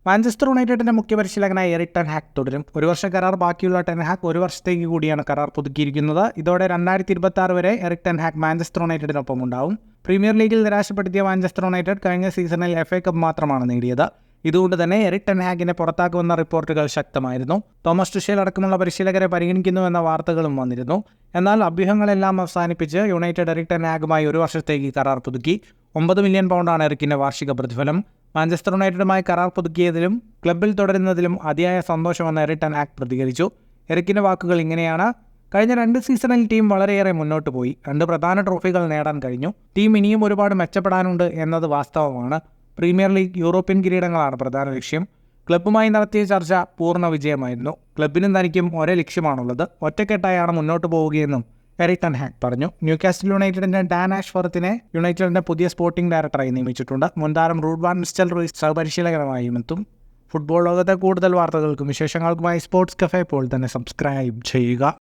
Manchester യുണൈറ്റഡിന്റെ മുഖ്യ പരിശീലകനായ എറിക് ടെൻ ഹാഗ് തുടരും. ഒരു വർഷ കരാർ ബാക്കിയുള്ള ടെൻ ഹാഗ് ഒരു വർഷത്തേക്ക് കൂടിയാണ് കരാർ പുതുക്കിയിരിക്കുന്നത്. ഇതോടെ 2026 വരെ എറിക് ടെൻ ഹാഗ് മാഞ്ചസ്റ്റർ യുണൈറ്റഡിനൊപ്പം ഉണ്ടാവും. പ്രീമിയർ ലീഗിൽ നിരാശപ്പെടുത്തിയ മാഞ്ചസ്റ്റർ യുണൈറ്റഡ് കഴിഞ്ഞ സീസണിൽ FA കപ്പ് മാത്രമാണ് നേടിയത്. ഇതുകൊണ്ട് തന്നെ എറിക് ടെൻ ഹാഗിനെ പുറത്താക്കുമെന്ന റിപ്പോർട്ടുകൾ ശക്തമായിരുന്നു. തോമസ് ടുഷേൽ അടക്കമുള്ള പരിശീലകരെ പരിഗണിക്കുന്നുവെന്ന വാർത്തകളും വന്നിരുന്നു. എന്നാൽ അഭ്യൂഹങ്ങളെല്ലാം അവസാനിപ്പിച്ച് യുണൈറ്റഡ് എറിക് ടെൻ ഹാഗുമായി ഒരു വർഷത്തേക്ക് കരാർ പുതുക്കി. 9 മില്യൺ പൗണ്ടാണ് എറിക്കിന്റെ വാർഷിക പ്രതിഫലം. മാഞ്ചസ്റ്റർ യുണൈറ്റഡുമായി കരാർ പുതുക്കിയതിലും ക്ലബ്ബിൽ തുടരുന്നതിലും അതിയായ സന്തോഷമെന്ന് എറിക് ടെൻ ഹാഗ് പ്രതികരിച്ചു. എറിക്കിന്റെ വാക്കുകൾ ഇങ്ങനെയാണ്: കഴിഞ്ഞ 2 സീസണിൽ ടീം വളരെയേറെ മുന്നോട്ട് പോയി. 2 പ്രധാന ട്രോഫികൾ നേടാൻ കഴിഞ്ഞു. ടീം ഇനിയും ഒരുപാട് മെച്ചപ്പെടാനുണ്ട് എന്നത് വാസ്തവമാണ്. പ്രീമിയർ ലീഗ്, യൂറോപ്യൻ കിരീടങ്ങളാണ് പ്രധാന ലക്ഷ്യം. ക്ലബ്ബുമായി നടത്തിയ ചർച്ച പൂർണ്ണ വിജയമായിരുന്നു. ക്ലബ്ബിനും തനിക്കും ഒരേ ലക്ഷ്യമാണുള്ളത്. ഒറ്റക്കെട്ടായാണ് മുന്നോട്ട് പോവുകയെന്നും എറിക് ടെൻ ഹാഗ് പറഞ്ഞു. ന്യൂകാസിൽ യുണൈറ്റഡിന്റെ ഡാൻ ആഷ്വർത്തിനെ യുണൈറ്റഡിന്റെ പുതിയ സ്പോർട്ടിംഗ് ഡയറക്ടറായി നിയമിച്ചിട്ടുണ്ട്. മുൻതാരം റൂഡ് വാൻ നിസ്റ്റൽറോയ് സഹപരിശീലകനുമായും എത്തും. ഫുട്ബോൾ ലോകത്തെ കൂടുതൽ വാർത്തകൾക്കും വിശേഷങ്ങൾക്കുമായി സ്പോർട്സ് കഫേ ഇപ്പോൾ തന്നെ സബ്സ്ക്രൈബ് ചെയ്യുക.